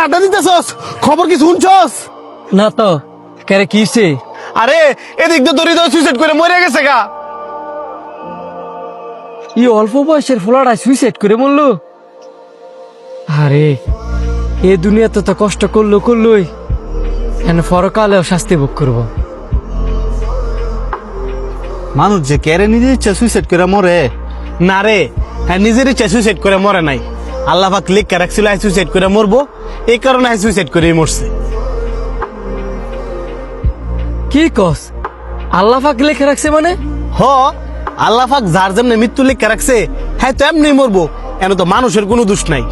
আড্ডা দিতেছস? খবর কি শুনছস? না তো কেরে কিছে? আরে এদিক তো দরিদ্র সুইসাইড করে মরে গেছে গা। ই অল্প বয়সের ফুলাটা সুইসাইড করে মরলো? আরে এ দুনিয়াতে তো কষ্ট করলোই এখন পরকালেও শাস্তি ভোগ করবো। মানুষ যে কেড়ে নিজের ইচ্ছা সুইসাইড করে মরে না রে। হ্যাঁ, নিজের ইচ্ছা সুইসাইড করে মরে নাই, আল্লাহ পাক লিখে রাখছিল সুইসাইড করে মরবো, এই কারণে সুইসাইড করে মরছে। কি কস? আল্লাহ পাক লিখে রাখছে মানে? হ, আল্লাহ পাক যার যেমনি মৃত্যু লিখে রাখছে হ্যাঁ তো এমনি মরবো, এন তো মানুষের কোনো দোষ নাই।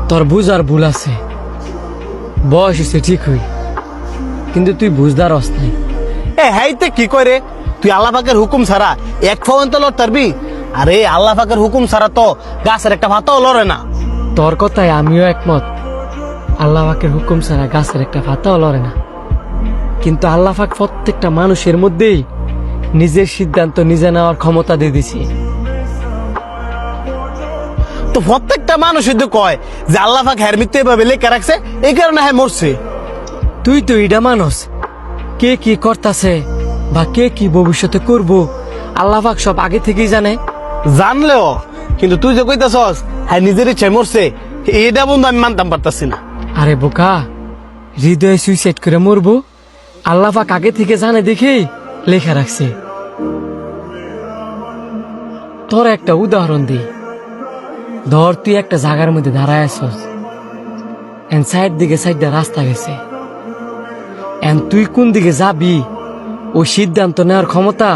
তোর বুঝার ভুল আছে, বয়স হচ্ছে ঠিক হই কিন্তু তুই বুঝদার অস নাই। এ হাইতে কি করে? তুই আল্লাহ পাকের হুকুম ছাড়া এক ফোন লড় পারবি? আরে আল্লাহ পাকের হুকুম ছাড়া তো গাছের একটা পাতাও লড়ে না। তোর কথায় আমিও একমত, আল্লাহ পাকের হুকুম ছাড়া গাছের একটা পাতাও লড়ে না। কিন্তু আল্লাহ পাক প্রত্যেকটা মানুষের মধ্যেই নিজের সিদ্ধান্ত নিজে নেওয়ার ক্ষমতা দিয়ে দিছি। তো প্রত্যেকটা মানুষ শুধু কয় যে আল্লাহ পাক হ্যার মৃত্যু এভাবে লেখা রাখছে, এই কারণে হ্যাঁ মরছে। তুই তো ইডা মানুষ, কে কি করতাছে বা কে কি ভবিষ্যতে করব আল্লাহ পাক সব আগে থেকেই জানে। জানলেও কিন্তু তুই যে কইতাছস হ্যাঁ নিজের ইচ্ছায় মরছে, এটা বন্ধু আমি মানতাম পারতাছি না। আরে বোকা, হৃদয়ে সুইসাইড করে মরবো আল্লাহ পাক আগে থেকে জানে দেখেই লেখা রাখছে। তোর একটা উদাহরণ দিই, ধর তুই একটা জায়গার মধ্যে দাঁড়ায় আছস, এন সাইড দিকে সাইডটা রাস্তা গেছে, এন তুই কোন দিকে যাবি ও সিদ্ধান্ত নেওয়ার ক্ষমতা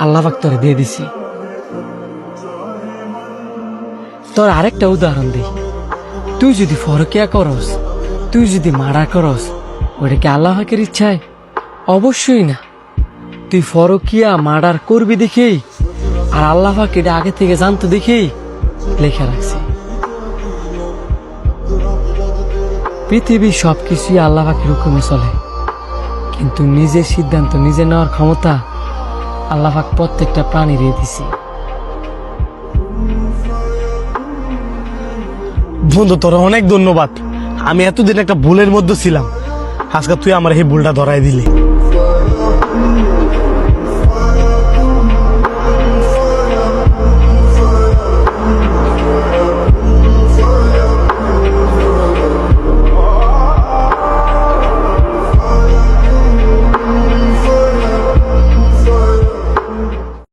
আল্লাহ পাক তোরে দিয়ে দিছি। তোর আরেকটা উদাহরণ দিই, তুই যদি ফরকিয়া করস, তুই যদি মারা করস, ওটা কি আল্লাহ পাকের ইচ্ছায়? অবশ্যই না। তুই ফরকিয়া মার্ডার করবি দেখেই আর আল্লাহ পাক এটা আগে থেকে জানতো দেখেই লেখা রাখছে। পৃথিবীর সবকিছুই আল্লাহ পাকের হুকুমে চলে, কিন্তু নিজের সিদ্ধান্ত নিজে নেওয়ার ক্ষমতা আল্লাহ পাক প্রত্যেকটা প্রাণীর দিছে। বন্ধু তোর অনেক ধন্যবাদ, আমি এতদিন একটা ভুলের মধ্যে ছিলাম, আজকে তুই আমার এই ভুলটা ধরাই দিলি।